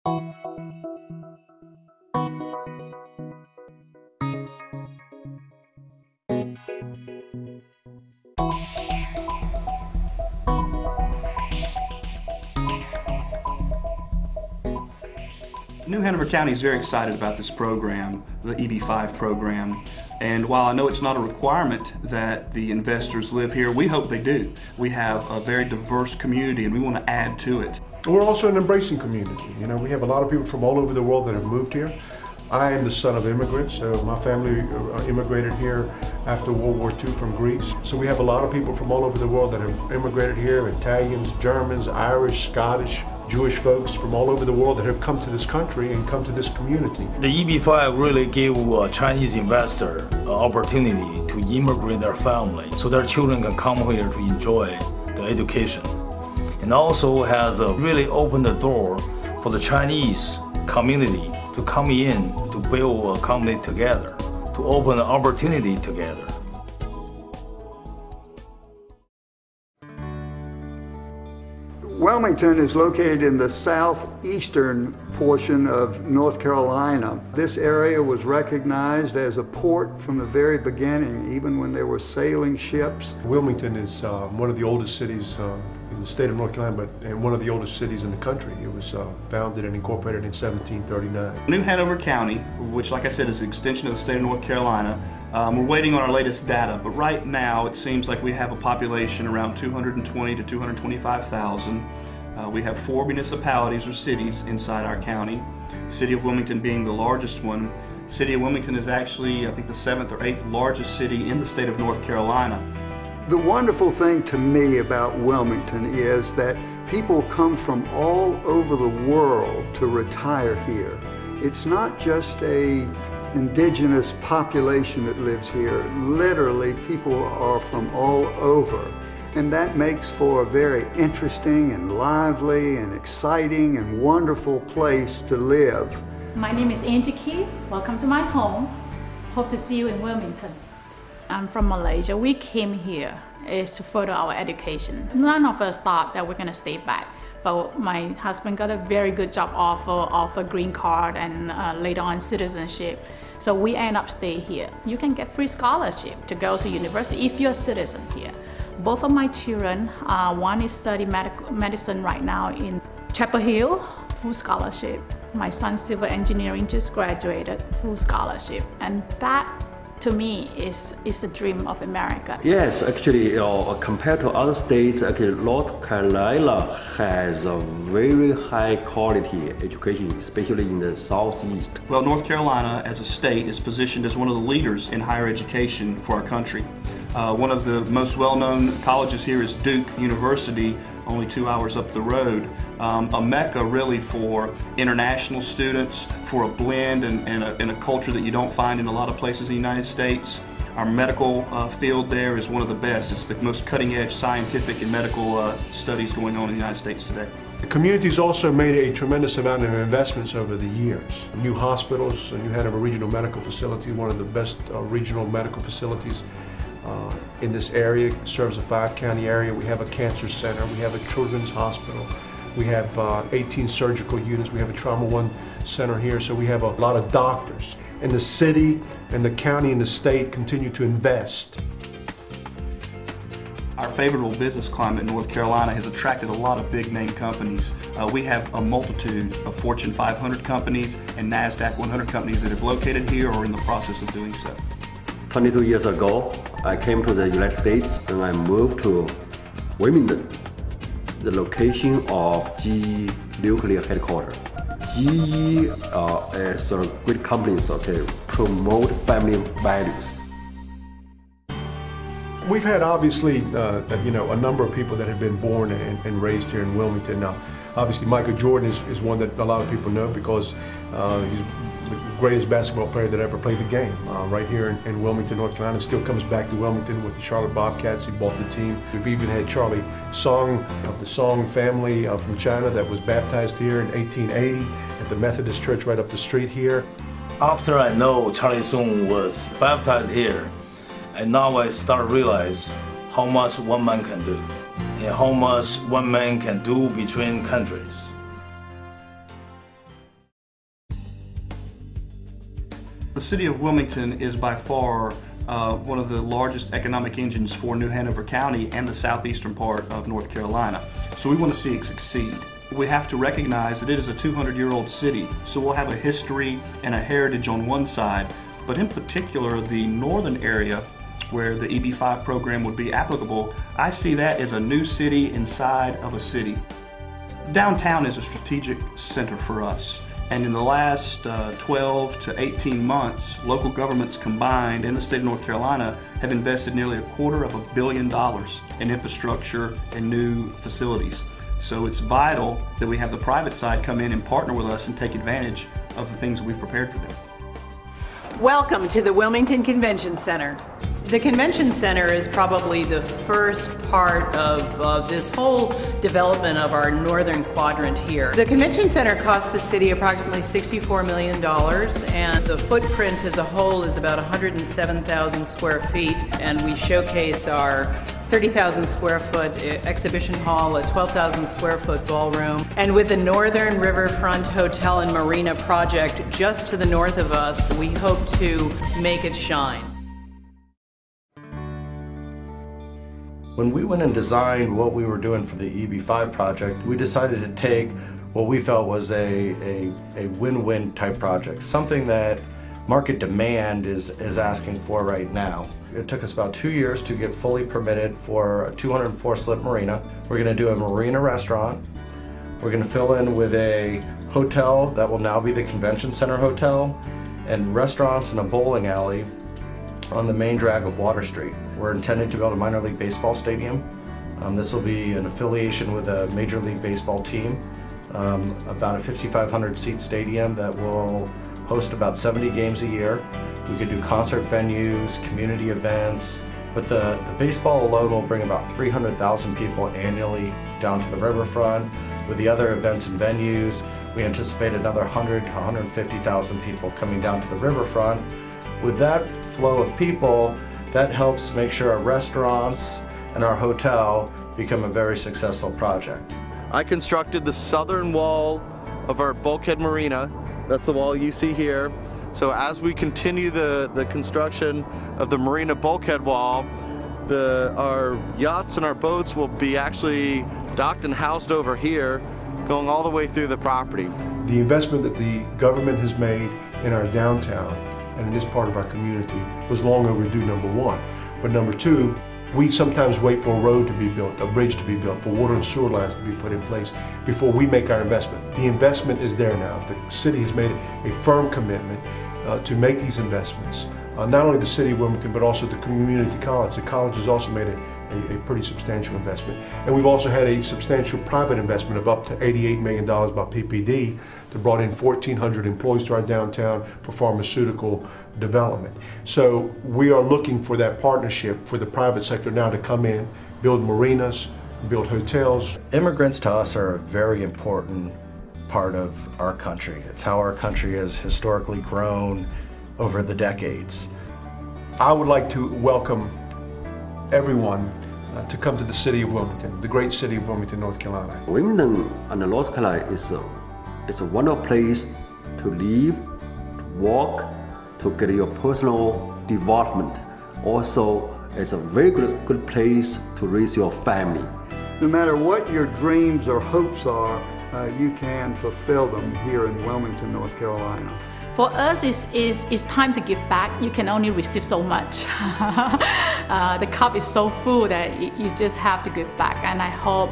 New Hanover County is very excited about this program, the EB5 program, and while I know it's not a requirement that the investors live here, we hope they do. We have a very diverse community and we want to add to it. We're also an embracing community. You know, we have a lot of people from all over the world that have moved here. I am the son of immigrants, so my family immigrated here after World War II from Greece. So we have a lot of people from all over the world that have immigrated here, Italians, Germans, Irish, Scottish, Jewish folks from all over the world that have come to this country and come to this community. The EB5 really gave a Chinese investor an opportunity to immigrate their family so their children can come here to enjoy the education. And also has really opened the door for the Chinese community to come in to build a company together, to open an opportunity together. Wilmington is located in the southeastern portion of North Carolina. This area was recognized as a port from the very beginning, even when there were sailing ships. Wilmington is one of the oldest cities in the state of North Carolina, and one of the oldest cities in the country. It was founded and incorporated in 1739. New Hanover County, which like I said is an extension of the state of North Carolina, we're waiting on our latest data, but right now it seems like we have a population around 220 to 225,000. We have 4 municipalities or cities inside our county, the City of Wilmington being the largest one. The City of Wilmington is actually, I think, the 7th or 8th largest city in the state of North Carolina. The wonderful thing to me about Wilmington is that people come from all over the world to retire here. It's not just an indigenous population that lives here. Literally, people are from all over. And that makes for a very interesting and lively and exciting and wonderful place to live. My name is Angie Keith. Welcome to my home. Hope to see you in Wilmington. I'm from Malaysia. We came here is to further our education. None of us thought that we're going to stay back, but my husband got a very good job offer of a green card and later on citizenship. So we end up staying here. You can get free scholarship to go to university if you're a citizen here. Both of my children, one is studying medicine right now in Chapel Hill, full scholarship. My son, civil engineering, just graduated, full scholarship. And that, to me, is the dream of America. Yes, actually, compared to other states, actually, North Carolina has a very high quality education, especially in the southeast. Well, North Carolina as a state is positioned as one of the leaders in higher education for our country. One of the most well-known colleges here is Duke University, only 2 hours up the road. A mecca really for international students, for a blend and a culture that you don't find in a lot of places in the United States. Our medical field there is one of the best. It's the most cutting-edge scientific and medical studies going on in the United States today. The community's also made a tremendous amount of investments over the years. New hospitals, New Hanover Regional Medical Facility, one of the best regional medical facilities in this area, serves a 5-county area. We have a cancer center, we have a children's hospital, we have 18 surgical units, we have a Trauma One center here, so we have a lot of doctors. And the city and the county and the state continue to invest. Our favorable business climate in North Carolina has attracted a lot of big name companies. We have a multitude of Fortune 500 companies and NASDAQ 100 companies that have located here or are in the process of doing so. 22 years ago, I came to the United States and I moved to Wilmington, the location of GE nuclear headquarters. GE is a great company, promote family values. We've had obviously a number of people that have been born and raised here in Wilmington. Now, obviously Michael Jordan is one that a lot of people know because he's the greatest basketball player that ever played the game. Right here in Wilmington, North Carolina, still comes back to Wilmington with the Charlotte Bobcats. He bought the team. We've even had Charlie Song of the Song family from China that was baptized here in 1880 at the Methodist Church right up the street here. After I know Charlie Song was baptized here, and now I start to realize how much one man can do and how much one man can do between countries. The city of Wilmington is by far one of the largest economic engines for New Hanover County and the southeastern part of North Carolina. So we want to see it succeed. We have to recognize that it is a 200-year-old city, so we'll have a history and a heritage on one side, but in particular the northern area where the EB-5 program would be applicable, I see that as a new city inside of a city. Downtown is a strategic center for us. And in the last 12 to 18 months, local governments combined in the state of North Carolina have invested nearly $250 million in infrastructure and new facilities. So it's vital that we have the private side come in and partner with us and take advantage of the things we've prepared for them. Welcome to the Wilmington Convention Center. The Convention Center is probably the first part of this whole development of our northern quadrant here. The Convention Center cost the city approximately $64 million, and the footprint as a whole is about 107,000 square feet, and we showcase our 30,000 square foot exhibition hall, a 12,000 square foot ballroom, and with the Northern Riverfront Hotel and Marina project just to the north of us, we hope to make it shine. When we went and designed what we were doing for the EB-5 project, we decided to take what we felt was a win-win type project, something that market demand is asking for right now. It took us about 2 years to get fully permitted for a 204-slip marina. We're going to do a marina restaurant. We're going to fill in with a hotel that will now be the Convention Center Hotel, and restaurants and a bowling alley on the main drag of Water Street. We're intending to build a minor league baseball stadium. This will be an affiliation with a Major League Baseball team, about a 5,500 seat stadium that will host about 70 games a year. We could do concert venues, community events, but the baseball alone will bring about 300,000 people annually down to the riverfront. With the other events and venues, we anticipate another 100 to 150,000 people coming down to the riverfront. With that flow of people, that helps make sure our restaurants and our hotel become a very successful project. I constructed the southern wall of our bulkhead marina. That's the wall you see here. So as we continue the construction of the marina bulkhead wall, our yachts and our boats will be actually docked and housed over here, going all the way through the property. The investment that the government has made in our downtown and in this part of our community was long overdue, number one. But number two, we sometimes wait for a road to be built, a bridge to be built, for water and sewer lines to be put in place before we make our investment. The investment is there now. The city has made a firm commitment to make these investments. Not only the city of Wilmington, but also the community college. The college has also made a pretty substantial investment. And we've also had a substantial private investment of up to $88 million by PPD that brought in 1,400 employees to our downtown for pharmaceutical development. So we are looking for that partnership for the private sector now to come in, build marinas, build hotels. Immigrants to us are a very important part of our country. It's how our country has historically grown over the decades. I would like to welcome everyone to come to the city of Wilmington, the great city of Wilmington, North Carolina. Wilmington and North Carolina is a wonderful place to live, to walk, to get your personal development. Also, it's a very good place to raise your family. No matter what your dreams or hopes are, you can fulfill them here in Wilmington, North Carolina. For us, it's time to give back. You can only receive so much. The cup is so full that you just have to give back. And I hope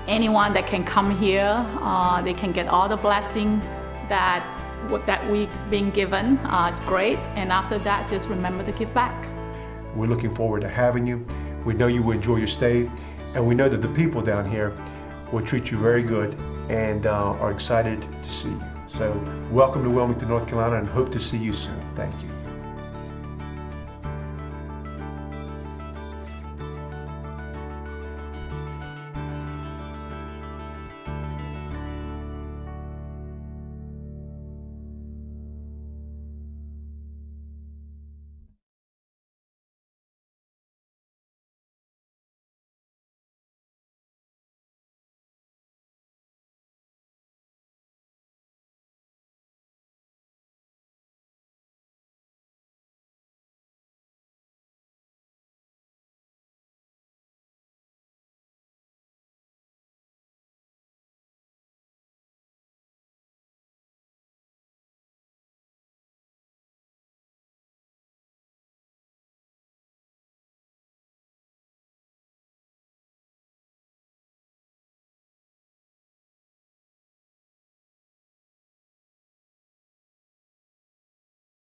anyone that can come here, they can get all the blessing that we've been given. It's great. And after that, just remember to give back. We're looking forward to having you. We know you will enjoy your stay. And we know that the people down here will treat you very good and are excited to see you. So welcome to Wilmington, North Carolina, and hope to see you soon. Thank you.